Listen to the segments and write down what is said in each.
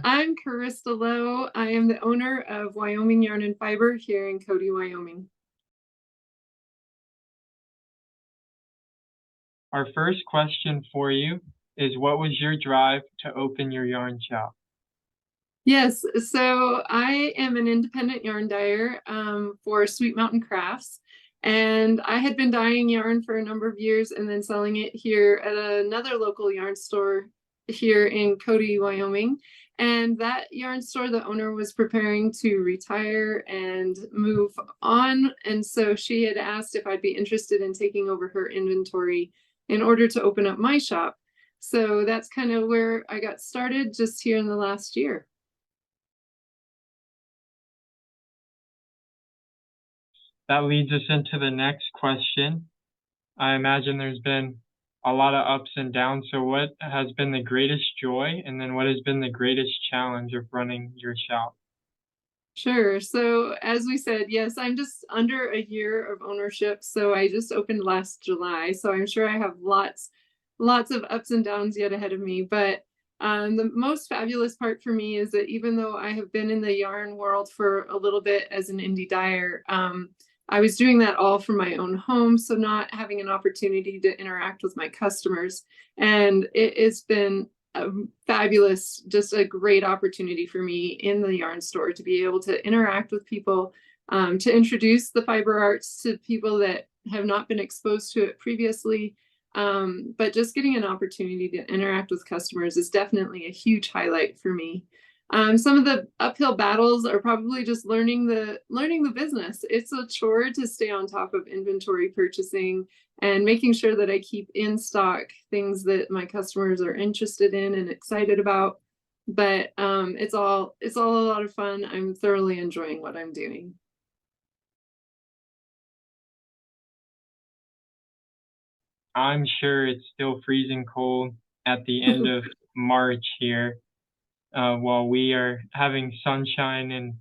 I'm Karista Low. I am the owner of Wyoming Yarn and Fiber here in Cody, Wyoming. Our first question for you is what was your drive to open your yarn shop? Yes, so I am an independent yarn dyer for Sweet Mountain Crafts, and I had been dyeing yarn for a number of years and then selling it here at another local yarn store here in Cody, Wyoming. And that yarn store, the owner was preparing to retire and move on. And so she had asked if I'd be interested in taking over her inventory in order to open up my shop. So that's kind of where I got started just here in the last year. That leads us into the next question. I imagine there's been a lot of ups and downs. So what has been the greatest joy, and then what has been the greatest challenge of running your shop? Sure. So as we said, yes, I'm just under a year of ownership. So I just opened last July. So I'm sure I have lots of ups and downs yet ahead of me. But the most fabulous part for me is that even though I have been in the yarn world for a little bit as an indie dyer, I was doing that all from my own home. So not having an opportunity to interact with my customers. And it has been a fabulous, just a great opportunity for me in the yarn store to be able to interact with people, to introduce the fiber arts to people that have not been exposed to it previously. But just getting an opportunity to interact with customers is definitely a huge highlight for me. Some of the uphill battles are probably just learning the business. It's a chore to stay on top of inventory purchasing and making sure that I keep in stock things that my customers are interested in and excited about. But it's all a lot of fun. I'm thoroughly enjoying what I'm doing. I'm sure it's still freezing cold at the end of March here, while we are having sunshine and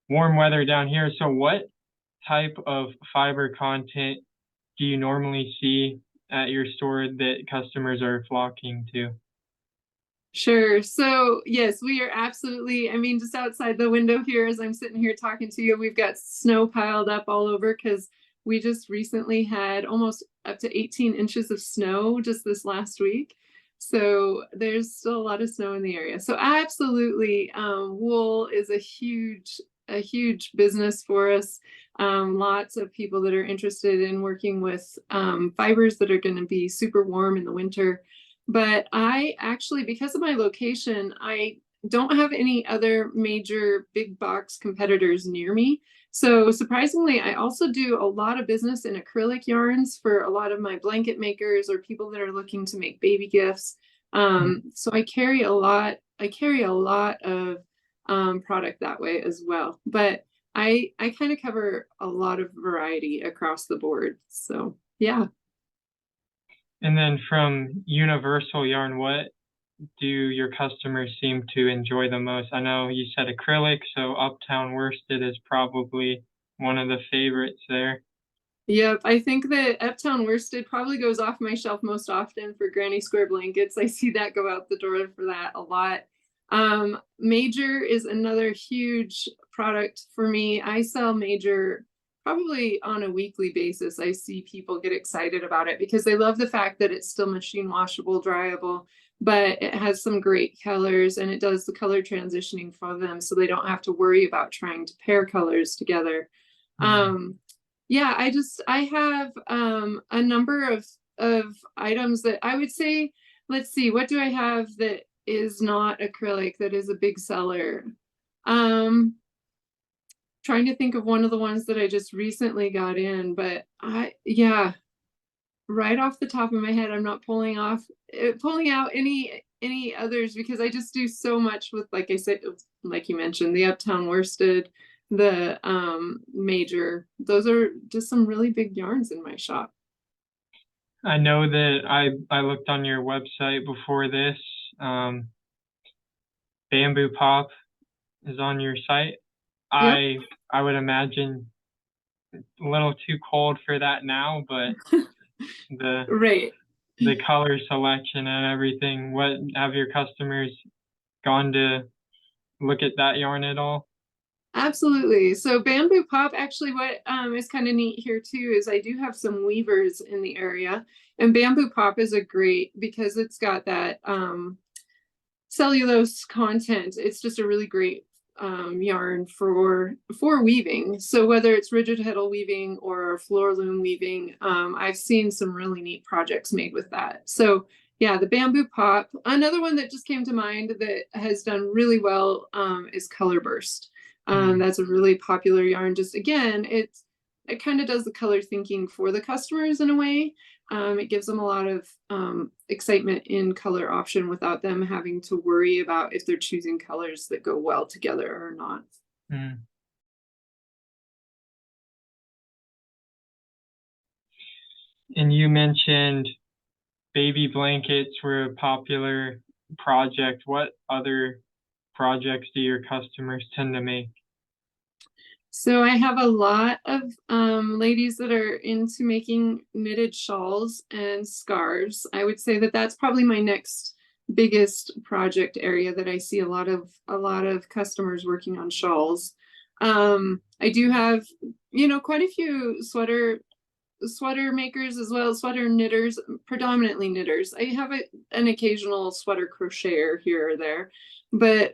warm weather down here. So what type of fiber content do you normally see at your store that customers are flocking to? Sure. So, yes, we are absolutely, I mean, just outside the window here as I'm sitting here talking to you, we've got snow piled up all over because we just recently had almost up to 18 inches of snow just this last week. So, there's still a lot of snow in the area. So, absolutely, wool is a huge business for us. Lots of people that are interested in working with fibers that are going to be super warm in the winter. But I actually, because of my location, I don't have any other major big box competitors near me. So surprisingly, I also do a lot of business in acrylic yarns for a lot of my blanket makers or people that are looking to make baby gifts. So I carry a lot of product that way as well. But I kind of cover a lot of variety across the board. So yeah. And then from Universal Yarn, what do your customers seem to enjoy the most? I know you said acrylic, so Uptown Worsted is probably one of the favorites there. Yep, I think that Uptown Worsted probably goes off my shelf most often for Granny Square blankets. I see that go out the door for that a lot. Major is another huge product for me. I sell Major probably on a weekly basis. I see people get excited about it because they love the fact that it's still machine washable, dryable, but it has some great colors and it does the color transitioning for them so they don't have to worry about trying to pair colors together. Mhm. Yeah, I have a number of items that I would say, let's see, what do I have that is not acrylic that is a big seller? Um, Trying to think of one of the ones that I just recently got in, but yeah, right off the top of my head, I'm not pulling out any others because I just do so much with, like I said, like you mentioned, the Uptown Worsted, the Major. Those are just some really big yarns in my shop. I know that I looked on your website before this. Um, Bamboo Pop is on your site. Yep. I would imagine a little too cold for that now, but the Right. the color selection and everything, what have your customers gone to look at that yarn at all? Absolutely. So bamboo pop, actually what is kind of neat here too is I do have some weavers in the area, and bamboo pop is a great because it's got that cellulose content. It's just a really great yarn for weaving. So whether it's rigid heddle weaving or floor loom weaving, I've seen some really neat projects made with that. So yeah, the bamboo pop. Another one that just came to mind that has done really well is color burst. Mm. That's a really popular yarn. Just again, it kind of does the color thinking for the customers in a way. It gives them a lot of excitement in color option without them having to worry about if they're choosing colors that go well together or not. Mm. And you mentioned baby blankets were a popular project. What other projects do your customers tend to make? So I have a lot of ladies that are into making knitted shawls and scarves. I would say that that's probably my next biggest project area that I see a lot of customers working on shawls. I do have, quite a few sweater makers as well as sweater knitters, predominantly knitters. I have an occasional sweater crocheter here or there, but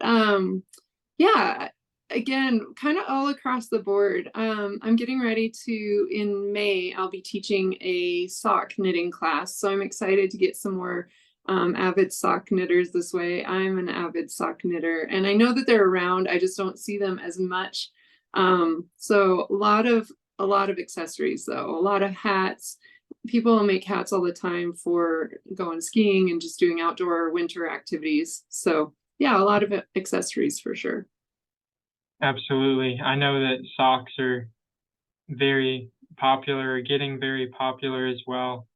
yeah, again, kind of all across the board. I'm getting ready to, in May, I'll be teaching a sock knitting class. So I'm excited to get some more avid sock knitters this way. I'm an avid sock knitter, and I know that they're around. I just don't see them as much. So a lot of accessories though, a lot of hats. People make hats all the time for going skiing and just doing outdoor winter activities. So yeah, a lot of accessories for sure. Absolutely. I know that socks are very popular, getting very popular as well.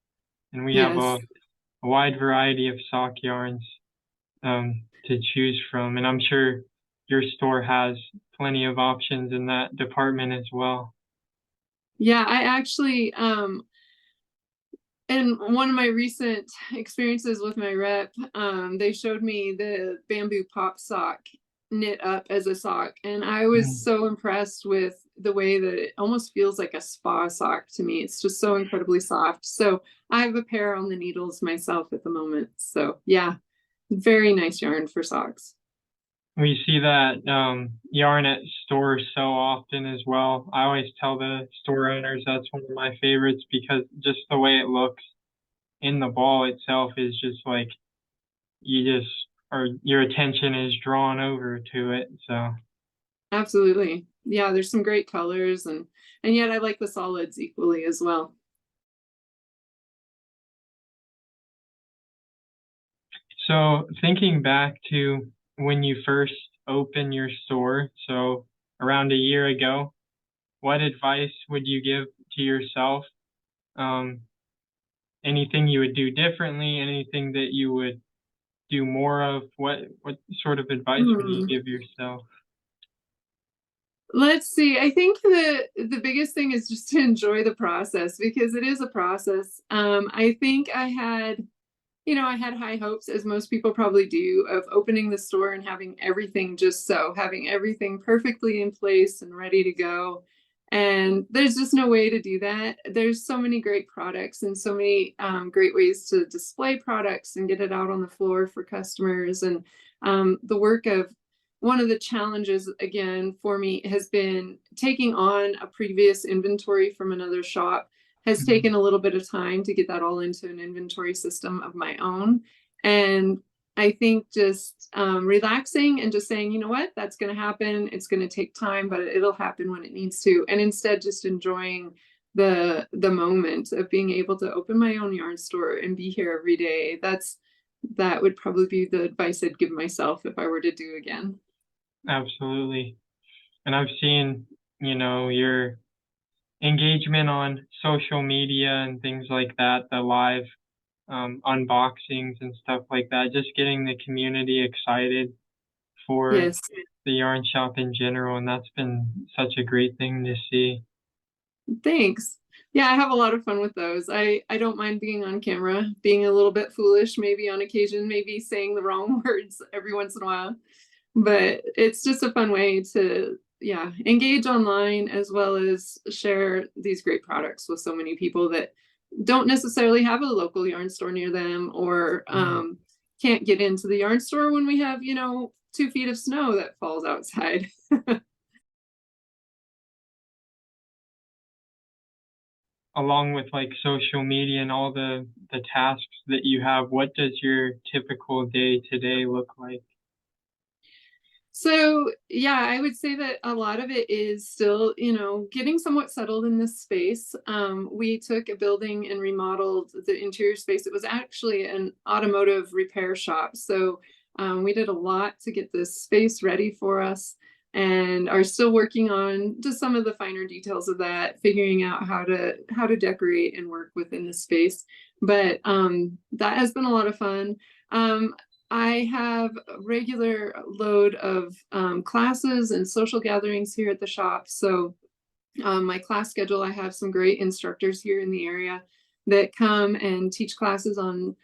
And we have Yes. a wide variety of sock yarns to choose from. And I'm sure your store has plenty of options in that department as well. Yeah, I actually in one of my recent experiences with my rep, they showed me the bamboo pop sock knit up as a sock, and I was Mm. so impressed with the way that it almost feels like a spa sock to me. It's just so incredibly soft. So I have a pair on the needles myself at the moment. So yeah, very nice yarn for socks. We see that yarn at stores so often as well. I always tell the store owners that's one of my favorites because just the way it looks in the ball itself is just like you just or your attention is drawn over to it. So Absolutely. Yeah, there's some great colors, and yet I like the solids equally as well. so thinking back to when you first opened your store, so around a year ago, what advice would you give to yourself? Um, Anything you would do differently, anything that you would do more of? What sort of advice would you Hmm. give yourself? Let's see. I think the biggest thing is just to enjoy the process because it is a process. I think I had high hopes, as most people probably do, of opening the store and having everything just so, having everything perfectly in place and ready to go. And there's just no way to do that. There's so many great products and so many great ways to display products and get it out on the floor for customers. And the work of one of the challenges, again, for me has been taking on a previous inventory from another shop has Mhm. taken a little bit of time to get that all into an inventory system of my own. And I think just relaxing and just saying, you know what, that's going to happen. It's going to take time, but it'll happen when it needs to. And instead, just enjoying the moment of being able to open my own yarn store and be here every day. That would probably be the advice I'd give myself if I were to do again. Absolutely. And I've seen, your engagement on social media and things like that, the live unboxings and stuff like that, just getting the community excited for Yes. the yarn shop in general. And that's been such a great thing to see. Thanks. Yeah, I have a lot of fun with those. I don't mind being on camera, being a little bit foolish maybe on occasion, maybe saying the wrong words every once in a while. But it's just a fun way to, yeah, engage online as well as share these great products with so many people that don't necessarily have a local yarn store near them, or can't get into the yarn store when we have, 2 feet of snow that falls outside. Along with like social media and all the tasks that you have, what does your typical day to day look like? So, yeah, I would say that a lot of it is still, getting somewhat settled in this space. We took a building and remodeled the interior space. It was actually an automotive repair shop. So, we did a lot to get this space ready for us, and are still working on just some of the finer details of that, figuring out how to decorate and work within the space. But that has been a lot of fun. Um, I have a regular load of classes and social gatherings here at the shop. So, my class schedule, I have some great instructors here in the area that come and teach classes on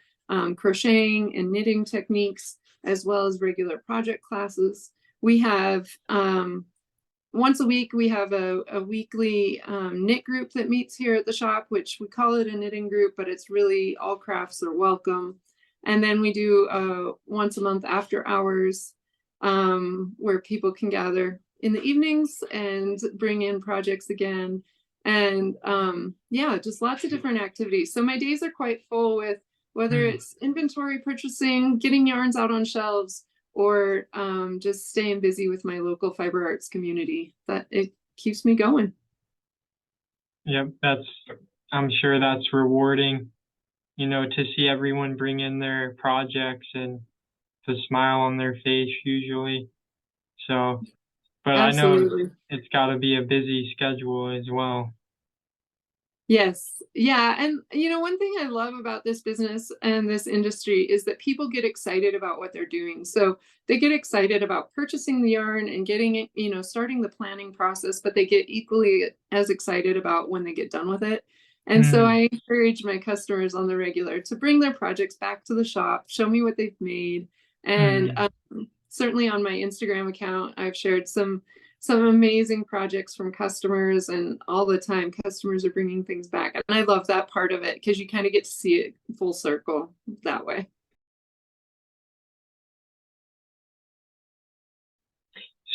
crocheting and knitting techniques, as well as regular project classes. We have once a week, we have a weekly knit group that meets here at the shop, which we call it a knitting group, but it's really all crafts are welcome. And then we do once a month after hours, where people can gather in the evenings and bring in projects again. And yeah, just lots of different activities. So my days are quite full with whether it's inventory purchasing, getting yarns out on shelves, or just staying busy with my local fiber arts community. That it keeps me going. Yep, I'm sure that's rewarding, to see everyone bring in their projects and the smile on their face usually. So, but I know Absolutely. it's got to be a busy schedule as well. Yes. Yeah. And, one thing I love about this business and this industry is that people get excited about what they're doing. So they get excited about purchasing the yarn and getting it, starting the planning process, but they get equally as excited about when they get done with it. And so Mm, I encourage my customers on the regular to bring their projects back to the shop, show me what they've made. And mm. certainly on my Instagram account, I've shared some amazing projects from customers, and all the time customers are bringing things back, and I love that part of it because you kind of get to see it full circle that way.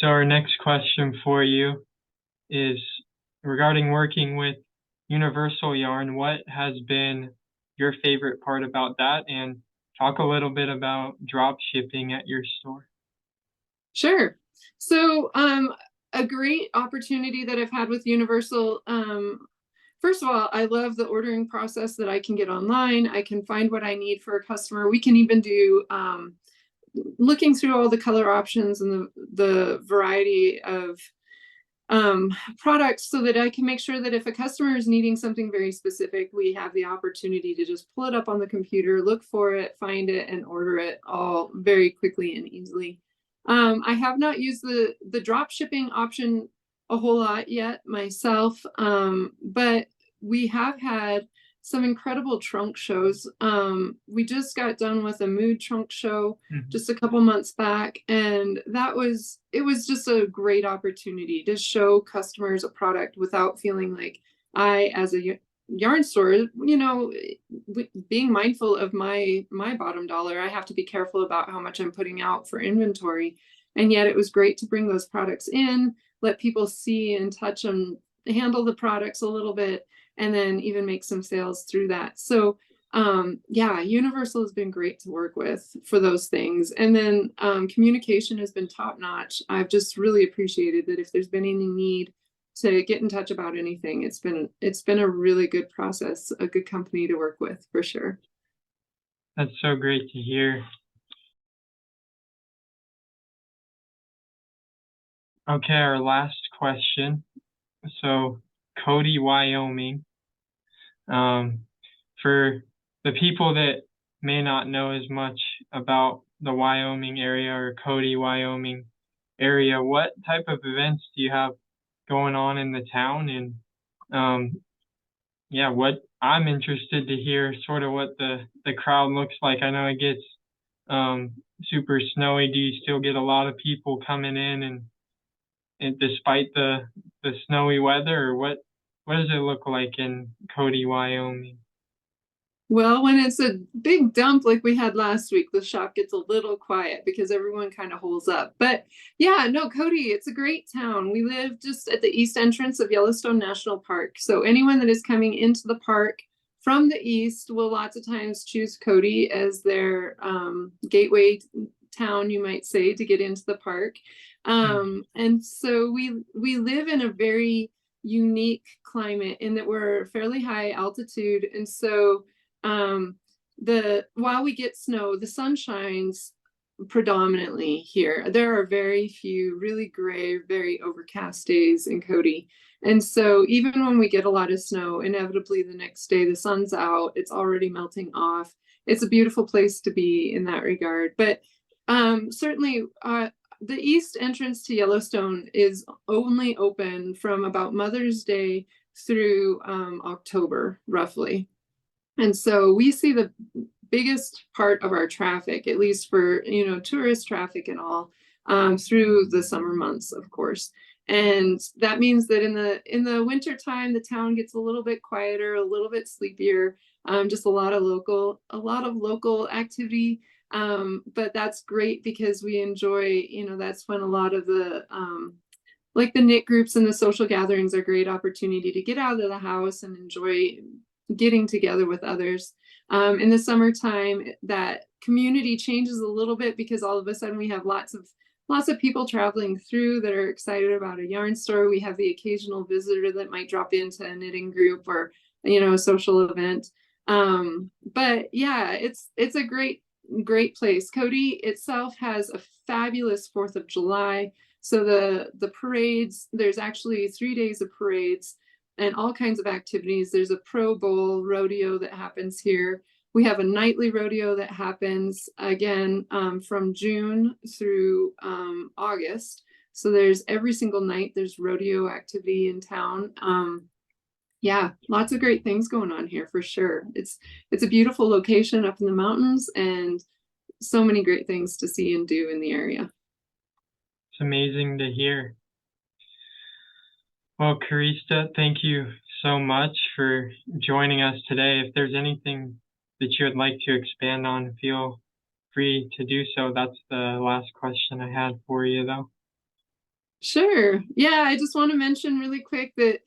So our next question for you is regarding working with Universal Yarn. What has been your favorite part about that? And talk a little bit about drop shipping at your store. Sure. So a great opportunity that I've had with Universal, first of all, I love the ordering process that I can get online. I can find what I need for a customer. We can even do looking through all the color options and the variety of products, so that I can make sure that if a customer is needing something very specific, we have the opportunity to just pull it up on the computer, look for it, find it, and order it all very quickly and easily. I have not used the drop shipping option a whole lot yet myself, but we have had some incredible trunk shows. We just got done with a mood trunk show Mhm. just a couple months back, and it was just a great opportunity to show customers a product without feeling like I, as a yarn store, being mindful of my bottom dollar, I have to be careful about how much I'm putting out for inventory. And yet it was great to bring those products in, let people see and touch them, handle the products a little bit, and then even make some sales through that. So yeah, Universal has been great to work with for those things. And then communication has been top notch. I've just really appreciated that if there's been any need to get in touch about anything, it's been a really good process, a good company to work with for sure. That's so great to hear. Okay, our last question. So, Cody, Wyoming. Um, for the people that may not know as much about the Wyoming area or Cody, Wyoming area, what type of events do you have going on in the town? And yeah, what I'm interested to hear sort of what the crowd looks like. I know it gets super snowy? Do you still get a lot of people coming in and despite the snowy weather, or what does it look like in Cody, Wyoming? Well, when it's a big dump like we had last week, the shop gets a little quiet because everyone kind of holds up. But yeah, no, Cody, it's a great town. We live just at the east entrance of Yellowstone National Park. So anyone that is coming into the park from the east will lots of times choose Cody as their gateway town, you might say, to get into the park. Mm, And so we live in a very unique climate in that we're fairly high altitude, and so um, the while we get snow, the sun shines predominantly here. There are very few really gray, very overcast days in Cody. And so even when we get a lot of snow, inevitably the next day the sun's out, it's already melting off. It's a beautiful place to be in that regard. But certainly the east entrance to Yellowstone is only open from about Mother's Day through October, roughly. And so we see the biggest part of our traffic, at least for, tourist traffic and all, through the summer months, of course. And that means that in the winter time, the town gets a little bit quieter, a little bit sleepier, just a lot of local activity. But that's great because we enjoy, that's when a lot of the like the knit groups and the social gatherings are a great opportunity to get out of the house and enjoy getting together with others. In the summertime, that community changes a little bit because all of a sudden we have lots of people traveling through that are excited about a yarn store. We have the occasional visitor that might drop into a knitting group or a social event. But yeah, it's a great place. Cody itself has a fabulous 4th of July. So the parades, there's actually 3 days of parades and all kinds of activities. There's a Pro Bowl rodeo that happens here. We have a nightly rodeo that happens again from June through August. So there's every single night there's rodeo activity in town. Yeah, lots of great things going on here for sure. It's a beautiful location up in the mountains and so many great things to see and do in the area. it's amazing to hear. Well, Karista, thank you so much for joining us today. If there's anything that you would like to expand on, feel free to do so. That's the last question I had for you, though. Sure. Yeah, I just want to mention really quick that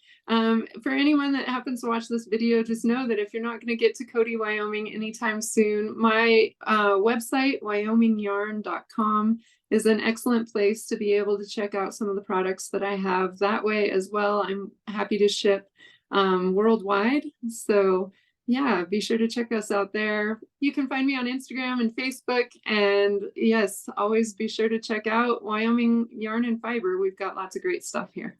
for anyone that happens to watch this video, just know that if you're not going to get to Cody, Wyoming anytime soon, my website, wyomingyarn.com, is an excellent place to be able to check out some of the products that I have that way as well. I'm happy to ship worldwide. So yeah, be sure to check us out there. You can find me on Instagram and Facebook. And yes, always be sure to check out Wyoming Yarn and Fiber. We've got lots of great stuff here.